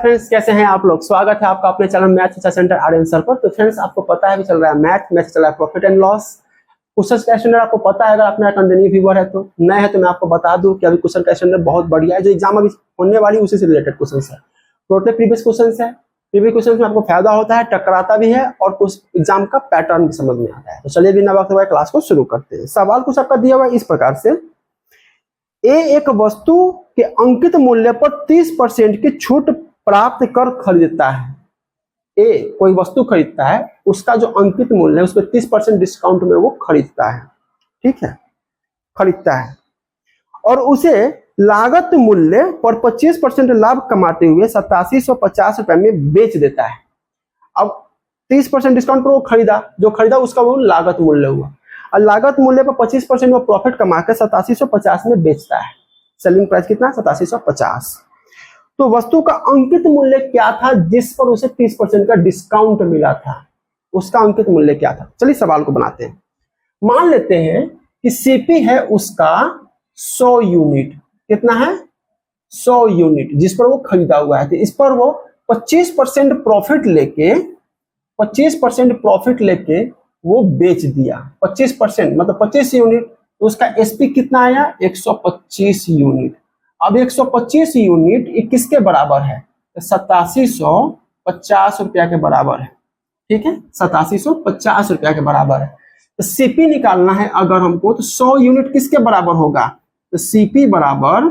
Friends, कैसे हैं आप लोग। स्वागत है आपका अपने चैनल मैथ चर्चा सेंटर आर्यन सर पर। तो फ्रेंड्स, आपको पता है भी चल रहा है मैथ चल रहा है प्रॉफिट एंड लॉस। क्वेश्चन का स्टैंडर्ड आपको पता है, अगर आप मेरा कंटिन्यू व्यूअर है तो। नए है तो मैं आपको बता दूं कि अभी क्वेश्चन का स्टैंडर्ड बहुत बढ़िया है। जो एग्जाम अभी होने वाली उसी से रिलेटेड क्वेश्चन है। टोटल प्रीवियस क्वेश्चन है। प्रीवियस क्वेश्चन में आपको फायदा होता है, टकराता भी है और कुछ एग्जाम का पैटर्न भी समझ में आता है। तो चलिए बिना वक्त हुए क्लास को शुरू करते हैं। सवाल कुछ आपका दिया हुआ है इस प्रकार से। एक वस्तु के अंकित मूल्य पर 30% की छूट प्राप्त कर खरीदता है। ए कोई वस्तु खरीदता है, उसका जो अंकित मूल्य है उस पर 30% डिस्काउंट में वो खरीदता है, ठीक है, खरीदता है और उसे लागत मूल्य पर 25% लाभ कमाते हुए 8750 रुपए में बेच देता है। अब 30% डिस्काउंट पर वो खरीदा, जो खरीदा उसका वो लागत मूल्य हुआ और लागत मूल्य पर 25% वो प्रॉफिट कमा के 8750 में बेचता है। सेलिंग प्राइस कितना, 8750। तो वस्तु का अंकित मूल्य क्या था जिस पर उसे 30% का डिस्काउंट मिला था, उसका अंकित मूल्य क्या था। चलिए सवाल को बनाते हैं। मान लेते हैं कि सीपी है उसका 100 यूनिट। कितना है, 100 यूनिट जिस पर वो खरीदा हुआ है। तो इस पर वो 25% प्रॉफिट लेके वो बेच दिया। 25% मतलब 25 यूनिट, तो उसका एसपी कितना आया, 125 यूनिट। अब 125 यूनिट किसके बराबर है, 8750 रुपया के बराबर है, ठीक है, 8750 रुपया के बराबर है। तो सीपी निकालना है अगर हमको, तो 100 यूनिट किसके बराबर होगा, तो सीपी बराबर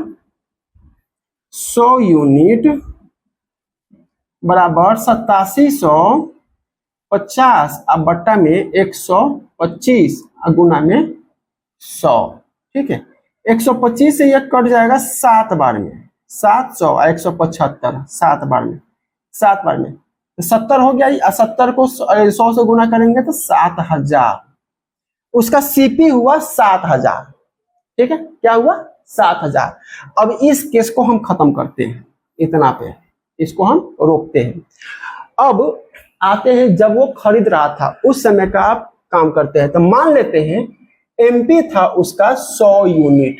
100 यूनिट बराबर 8750 अब बट्टा में 125 गुना में 100, ठीक है। 125 से यह कट जाएगा 7 बार में, 700 और 175 7 बार में, 7 बार में तो 70 हो गया। 70 को 100 से गुना करेंगे तो 7000। उसका सीपी हुआ 7000, ठीक है, क्या हुआ, 7000। अब इस केस को हम खत्म करते हैं, इतना पे इसको हम रोकते हैं। अब आते हैं जब वो खरीद रहा था उस समय का आप काम करते हैं। तो मान लेते हैं एमपी था उसका 100 यूनिट।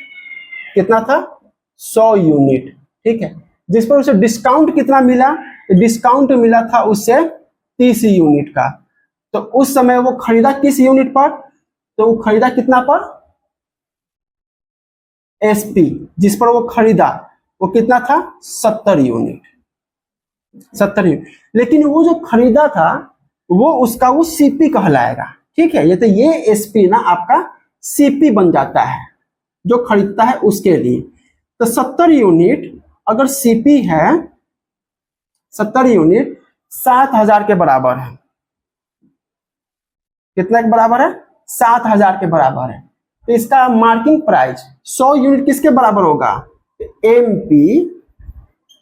कितना था, 100 यूनिट, ठीक है, जिस पर उसे डिस्काउंट कितना मिला, डिस्काउंट मिला था उससे 30 यूनिट का। तो उस समय वो खरीदा किस यूनिट पर, तो वो खरीदा कितना पर, एसपी जिस पर वो खरीदा वो कितना था, 70 यूनिट, 70 यूनिट। लेकिन वो जो खरीदा था वो उसका वो सीपी कहलाएगा, ठीक है। ये तो ये एसपी ना आपका सीपी बन जाता है जो खरीदता है उसके लिए। तो 70 यूनिट अगर सीपी है, 70 यूनिट 7000 के बराबर है। कितना के बराबर है, 7000 के बराबर है। तो इसका मार्किंग प्राइस 100 यूनिट किसके बराबर होगा, एमपी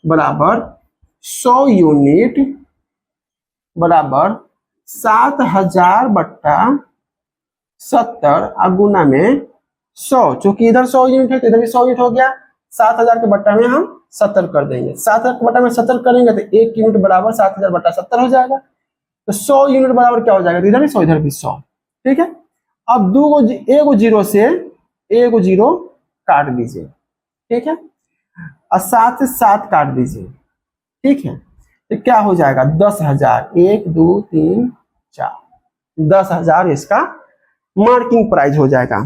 बराबर 100 यूनिट बराबर 7000 बट्टा 70 गुना में 100। चूंकि इधर 100 यूनिट है तो इधर भी 100 यूनिट हो गया। 7000 के बट्टा में हम 70 कर देंगे। 7000 के बट्टा में 70 करेंगे तो 1 यूनिट बराबर 7000 बट्टा 70 हो जाएगा। तो 100 यूनिट बराबर क्या हो जाएगा, इधर भी 100 इधर भी 100, ठीक है। अब एगो जीरो से एगो जीरो काट दीजिए, ठीक है, और 7 से 7 काट दीजिए, ठीक है। तो क्या हो जाएगा, 10,000। 1 2 3 4 10,000 इसका मार्किंग प्राइस हो जाएगा।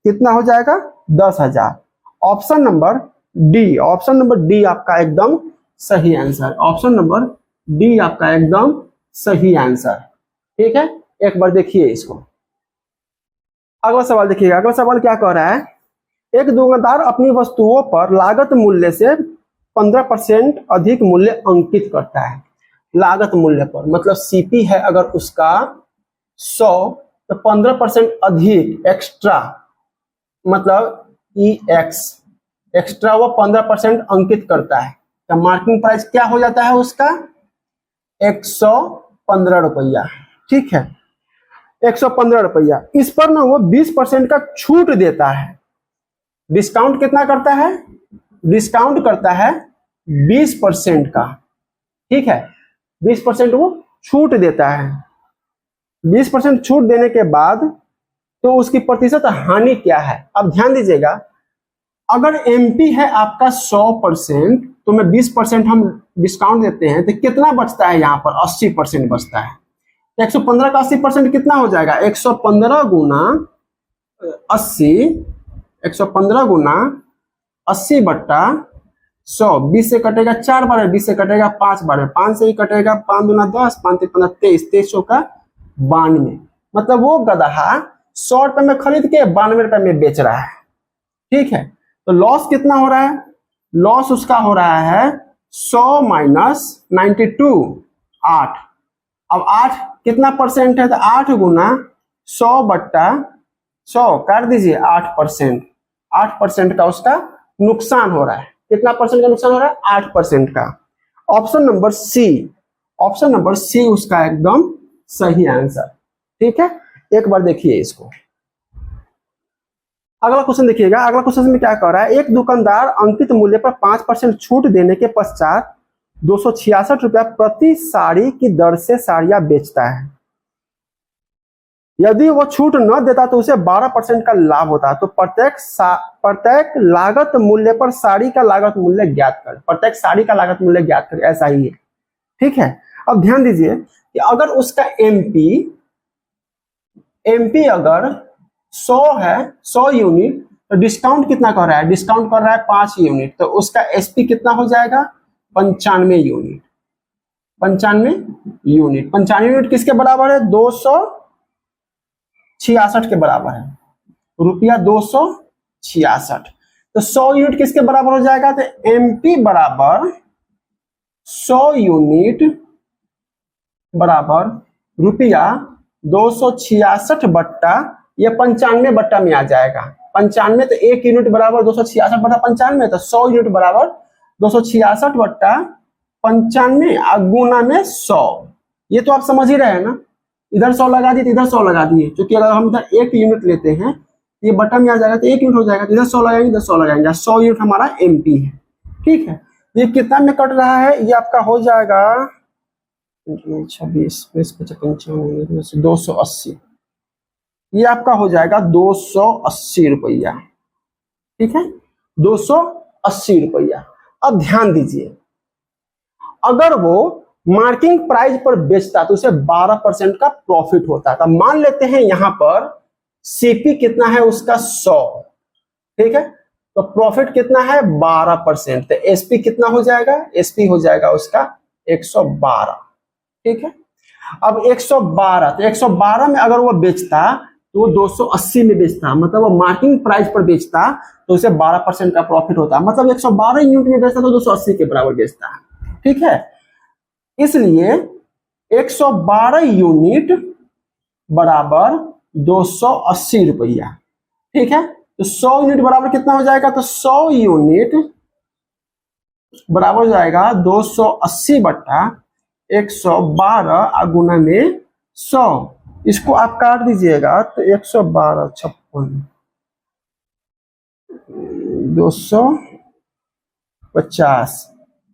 कितना हो जाएगा, 10,000। Option number D, option number D आपका एकदम सही आंसर। ऑप्शन नंबर डी आपका एकदम सही आंसर, ठीक है। एक बार देखिए इसको। अगला सवाल देखिएगा। अगला सवाल क्या कह रहा है, एक दुकानदार अपनी वस्तुओं पर लागत मूल्य से 15% अधिक मूल्य अंकित करता है। लागत मूल्य पर मतलब सीपी है अगर उसका 100 तो 15% अधिक एक्स्ट्रा, मतलब एक्स्ट्रा वो 15% अंकित करता है। तो मार्किंग प्राइस क्या हो जाता है उसका, 115 रुपया, ठीक है, 115 रुपया। इस पर ना वो 20% का छूट देता है। डिस्काउंट कितना करता है, डिस्काउंट करता है 20% का, ठीक है, 20% वो छूट देता है। 20% छूट देने के बाद तो उसकी प्रतिशत हानि क्या है। अब ध्यान दीजिएगा, अगर एमपी है आपका 100%, तो मैं 20% हम डिस्काउंट देते हैं, तो कितना बचता है यहाँ पर? 80% बचता है। 115 का 80% कितना हो जाएगा? 115 गुना 80, 115 गुना 80 बट्टा 100, 20 से कटेगा 4 बार, 20 से कटेगा 5 बार, 5 से ही कटेगा, 5 दूना 10, 5 3 15 23, 23 का 92। मतलब वो गदहा 100 रुपए में खरीद के 92 रुपए में बेच रहा है। ठीक है, तो लॉस कितना हो रहा है? लॉस उसका हो रहा है 100 माइनस 92, 8। अब 8 कितना परसेंट है? तो 8 गुना 100 बट्टा 100 काट दीजिए, 8%। 8% का उसका नुकसान हो रहा है। कितना परसेंट का नुकसान हो रहा है? 8% का। Option number C, option number C उसका एकदम सही आंसर। ठीक है, एक बार देखिए इसको। अगला क्वेश्चन देखिएगा। अगला क्वेश्चन में क्या कह रहा है? एक दुकानदार अंकित मूल्य पर 5% छूट देने के पश्चात 266 रुपया प्रति साड़ी की दर से साड़ियां बेचता है। यदि वो छूट न देता तो उसे 12% का लाभ होता। तो प्रत्येक लागत मूल्य पर साड़ी का लागत मूल्य ज्ञात कर। प्रत्येक साड़ी का लागत मूल्य ज्ञात कर, ऐसा ही है। ठीक है, अब ध्यान दीजिए कि अगर उसका एमपी अगर 100 है, 100 यूनिट, तो डिस्काउंट कितना कर रहा है? डिस्काउंट कर रहा है 5 यूनिट, तो उसका एसपी कितना हो जाएगा? 95 यूनिट। 95 यूनिट, 95 यूनिट किसके बराबर है? 266 के बराबर है, रुपया 266। तो 100 यूनिट किसके बराबर हो जाएगा? तो एमपी बराबर 100 यूनिट बराबर रुपया 266 बट्टा, ये 95 बट्टा में आ जाएगा। 95, तो 1 यूनिट बराबर 266 बट्टा 95, तो 100 यूनिट बराबर 266 बट्टा 95 गुना में 100। ये तो आप समझ ही रहे हैं ना, इधर 100 लगा दिए तो इधर 100 लगा दिए, क्योंकि अगर हम इधर 1 यूनिट लेते हैं ये बट्टा में आ जाएगा तो 1 यूनिट हो जाएगा, तो इधर 100 लगाएंगे, इधर 100 लगाएंगे। 100 यूनिट हमारा एमपी है। ठीक है, ये कितना में कट रहा है? ये आपका हो जाएगा 26, 55, 280। ये आपका हो जाएगा 280 रुपया। ठीक है, 280 रुपया। अब ध्यान दीजिए, अगर वो मार्किंग प्राइस पर बेचता तो उसे 12% का प्रॉफिट होता था। मान लेते हैं यहां पर सीपी कितना है उसका? 100। ठीक है, तो प्रॉफिट कितना है? 12%। तो एसपी कितना हो जाएगा? एसपी हो जाएगा उसका 112। ठीक है, अब 112, तो 112 में अगर वो बेचता तो वो 280 में बेचता, मतलब वो मार्किंग प्राइस पर बेचता तो उसे 12% का प्रॉफिट होता। मतलब 112 यूनिट में बेचता तो 280 के बराबर बेचता। ठीक है, इसलिए 112 यूनिट बराबर 280 रुपया। ठीक है, तो 100 यूनिट बराबर कितना हो जाएगा? तो 100 यूनिट बराबर हो जाएगा 280 बट्टा 112 गुना में 100। इसको आप काट दीजिएगा तो 112, 56,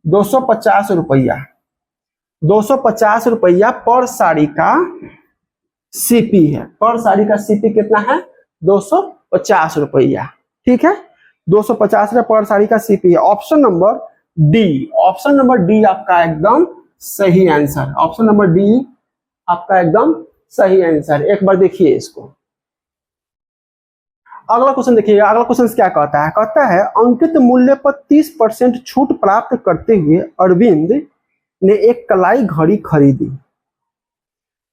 250 रुपया। 250 रुपया पर साड़ी का सीपी है। पर साड़ी का सीपी कितना है? 250 रुपया। ठीक है, 250 रुपया पर साड़ी का सीपी है। Option number D, option number D आपका एकदम सही आंसर। ऑप्शन नंबर डी आपका एकदम सही आंसर। एक बार देखिए इसको। अगला क्वेश्चन देखिएगा। अगला क्वेश्चन क्या कहता है? कहता है अंकित मूल्य पर 30% छूट प्राप्त करते हुए अरविंद ने एक कलाई घड़ी खरीदी।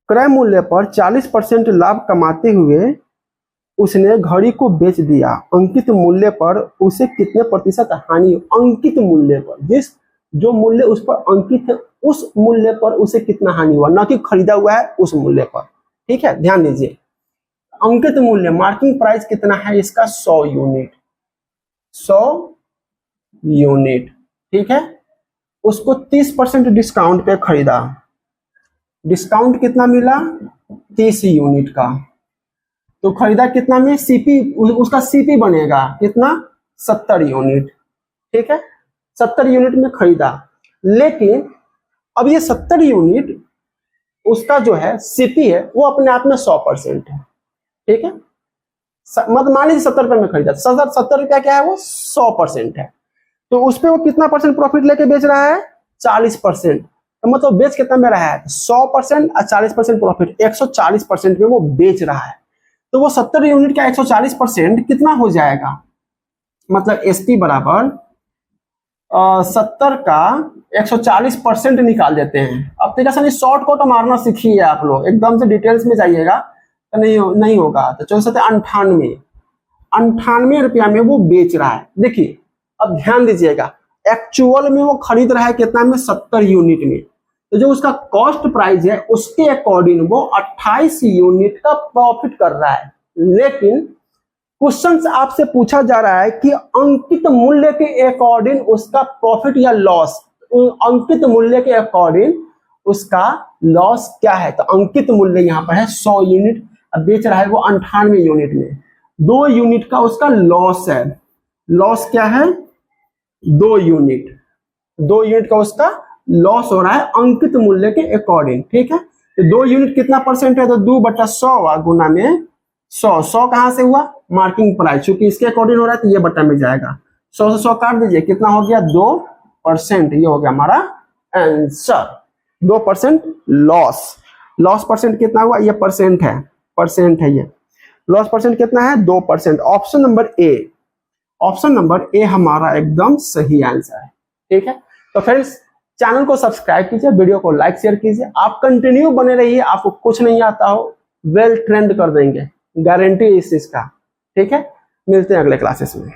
क्रय मूल्य पर 40% लाभ कमाते हुए उसने घड़ी को बेच दिया। अंकित मूल्य पर उसे कितने प्रतिशत हानि? अंकित मूल्य पर, जो मूल्य उस पर अंकित है उस मूल्य पर उसे कितना हानि हुआ, न कि खरीदा हुआ है उस मूल्य पर। ठीक है, ध्यान दीजिए। अंकित मूल्य, मार्किंग प्राइस कितना है इसका? 100 यूनिट। 100 यूनिट। ठीक है, उसको 30% डिस्काउंट पे खरीदा। डिस्काउंट कितना मिला? 30 यूनिट का। तो खरीदा कितना में? सीपी, उसका सीपी बनेगा कितना? 70 यूनिट। ठीक है, 70 यूनिट में खरीदा, लेकिन अब ये 70 यूनिट उसका जो है सीपी है वो अपने आप में 100% है। ठीक है, मतलब मान लीजिए 70 रुपए में खरीदा, 70 रुपया क्या है वो 100% है, तो उस पर वो कितना परसेंट प्रॉफिट लेके बेच रहा है 40%। तो मतलब बेच कितना में रहा है 100% और 40% प्रॉफिट, 140% में वो बेच रहा है। तो वो 70 यूनिट का 140% कितना हो जाएगा, मतलब एसपी बराबर 70 का 140% निकाल देते हैं। अब तरीका से शॉर्ट कट मारना सीखिए आप लोग, एकदम से डिटेल्स में जाइएगा तो नहीं होगा। तो 94 98 रुपया में वो बेच रहा है। देखिए अब ध्यान दीजिएगा, एक्चुअल में वो खरीद रहा है कितना में 70 यूनिट में, तो जो उसका कॉस्ट प्राइस है उसके अकॉर्डिंग वो 28 यूनिट का प्रॉफिट कर रहा है। लेकिन क्वेश्चन आपसे पूछा जा रहा है कि अंकित मूल्य के अकॉर्डिंग उसका प्रॉफिट या लॉस, अंकित मूल्य के अकॉर्डिंग उसका लॉस क्या है। तो अंकित मूल्य यहाँ पर है 100 यूनिट, अब बेच रहा है वो 98 यूनिट में, 2 यूनिट का उसका लॉस है। लॉस क्या है 2 यूनिट, 2 यूनिट का उसका लॉस हो रहा है अंकित मूल्य के अकॉर्डिंग। ठीक है, तो 2 यूनिट कितना परसेंट है, तो 2/100 गुना में 100 कहां से हुआ मार्किंग प्राइस, क्योंकि इसके अकॉर्डिंग हो रहा है तो ये बट्टा में जाएगा। 100 से 100 काट दीजिए, कितना हो गया 2%, ये हो गया हमारा आंसर। 2% लॉस, लॉस परसेंट कितना हुआ, ये परसेंट है ये लॉस परसेंट कितना है 2%। ऑप्शन नंबर ए हमारा एकदम सही आंसर है। ठीक है, तो फ्रेंड्स चैनल को सब्सक्राइब कीजिए, वीडियो को लाइक शेयर कीजिए, आप कंटिन्यू बने रहिए। आपको कुछ नहीं आता हो वेल ट्रेंड कर देंगे, गारंटी इस चीज का। ठीक है, मिलते हैं अगले क्लासेस में।